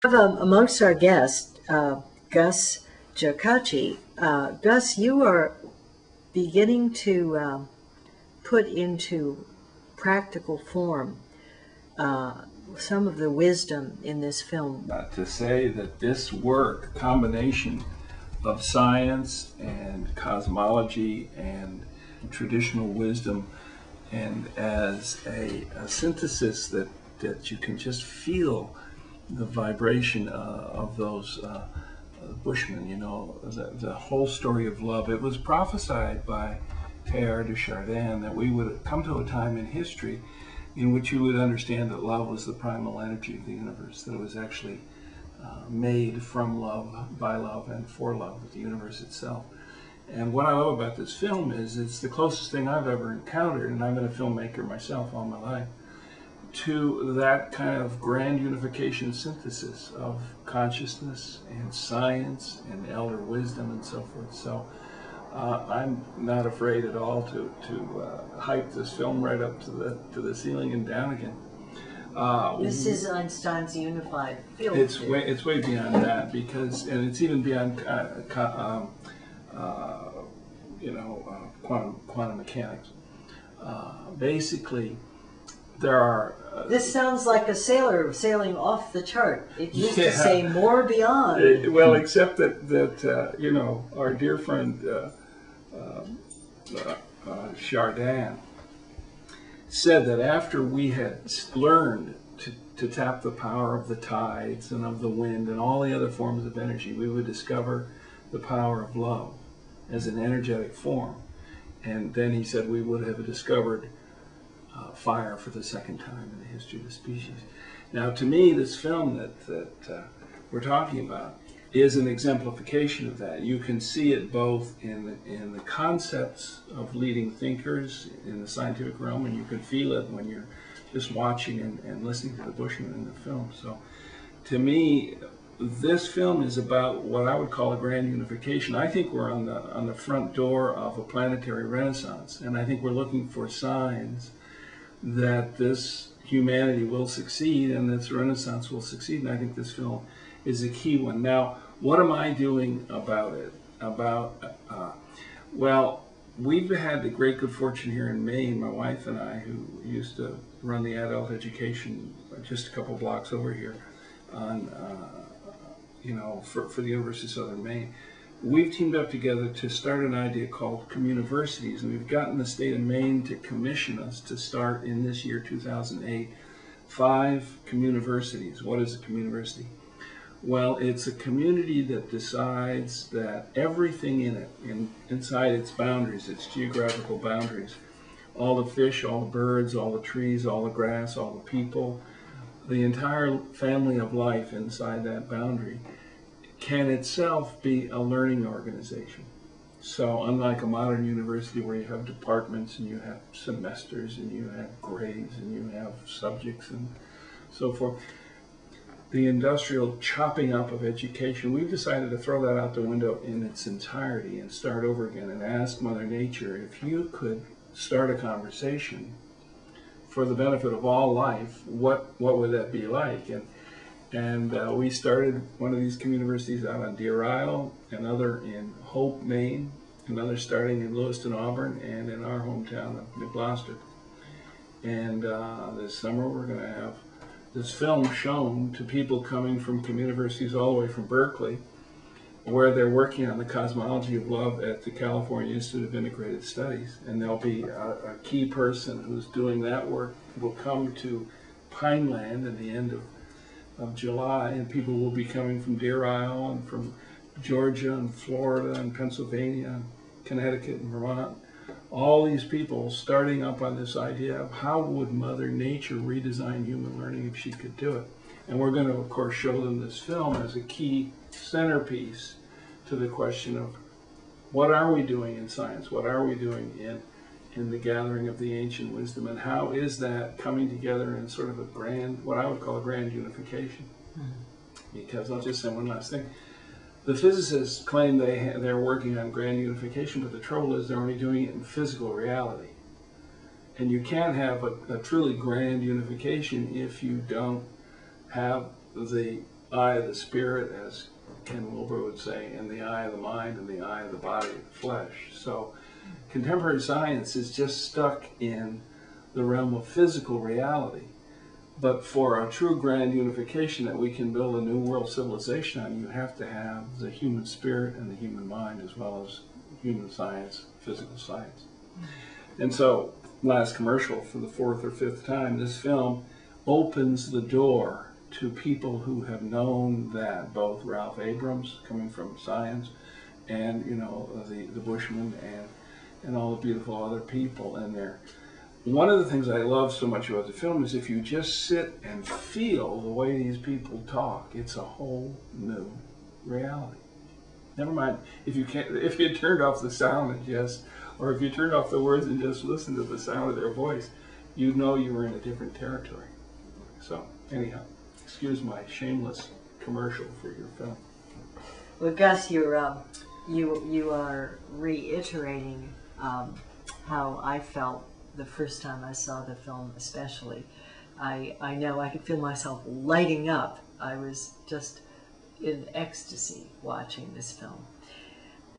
Have amongst our guests, Gus Jaccaci. Gus, you are beginning to put into practical form some of the wisdom in this film. To say that this work, combination of science and cosmology and traditional wisdom, and as a synthesis that you can just feel the vibration of those Bushmen, you know, the whole story of love. It was prophesied by Teillard de Chardin that we would come to a time in history in which you would understand that love was the primal energy of the universe, that it was actually made from love, by love, and for love, the universe itself. And what I love about this film is it's the closest thing I've ever encountered, and I've been a filmmaker myself all my life, to that kind of grand unification synthesis of consciousness and science and elder wisdom and so forth. So I'm not afraid at all to hype this film right up to the ceiling and down again. This is Einstein's unified field. It's way beyond that, because, and it's even beyond quantum mechanics. Basically, there are. This sounds like a sailor sailing off the chart. It used to say more beyond. Well, except that you know, our dear friend Chardin said that after we had learned to tap the power of the tides and of the wind and all the other forms of energy, we would discover the power of love as an energetic form. And then he said we would have discovered fire for the second time in the history of the species. Now, to me, this film that we're talking about is an exemplification of that. You can see it both in the concepts of leading thinkers in the scientific realm, and you can feel it when you're just watching and listening to the Bushmen in the film. So, to me, this film is about what I would call a grand unification. I think we're on the front door of a planetary renaissance, and I think we're looking for signs that this humanity will succeed and this renaissance will succeed, and I think this film is a key one. Now, what am I doing about it? Well, we've had the great good fortune here in Maine, my wife and I, who used to run the adult education just a couple blocks over here on, for the University of Southern Maine. We've teamed up together to start an idea called Communiversities, and we've gotten the state of Maine to commission us to start in this year, 2008, 5 communiversities. What is a communiversity? Well, it's a community that decides that everything in it, inside its boundaries, its geographical boundaries, all the fish, all the birds, all the trees, all the grass, all the people, the entire family of life inside that boundary, can itself be a learning organization. So unlike a modern university where you have departments and you have semesters and you have grades and you have subjects and so forth, the industrial chopping up of education, we've decided to throw that out the window in its entirety and start over again and ask Mother Nature if you could start a conversation for the benefit of all life, what would that be like? And we started one of these communiversities out on Deer Isle, another in Hope, Maine, another starting in Lewiston, Auburn, and in our hometown of New Gloucester. And this summer we're going to have this film shown to people coming from communiversities all the way from Berkeley, where they're working on the cosmology of love at the California Institute of Integrated Studies. And there'll be a key person who's doing that work will come to Pineland at the end of July, and people will be coming from Deer Isle and from Georgia and Florida and Pennsylvania and Connecticut and Vermont. All these people starting up on this idea of how would Mother Nature redesign human learning if she could do it. And we're going to, of course, show them this film as a key centerpiece to the question of what are we doing in science, what are we doing in the gathering of the ancient wisdom, and how is that coming together in sort of a grand, what I would call a grand unification. Because I'll just say one last thing. The physicists claim they're working on grand unification, but the trouble is they're only doing it in physical reality. And you can't have a truly grand unification if you don't have the eye of the spirit, as Ken Wilber would say, and the eye of the mind, and the eye of the body, the flesh. So contemporary science is just stuck in the realm of physical reality. But for a true grand unification that we can build a new world civilization on, you have to have the human spirit and the human mind, as well as human science, physical science. And so, last commercial for the 4th or 5th time, this film opens the door to people who have known that, both Ralph Abrams, coming from science, and the Bushmen, and all the beautiful other people in there. One of the things I love so much about the film is if you just sit and feel the way these people talk, it's a whole new reality. Never mind if you turned off the sound and or if you turned off the words and just listened to the sound of their voice, you'd know you were in a different territory. So anyhow, excuse my shameless commercial for your film. Well, Gus, you are reiterating how I felt the first time I saw the film, especially. I know I could feel myself lighting up. I was just in ecstasy watching this film.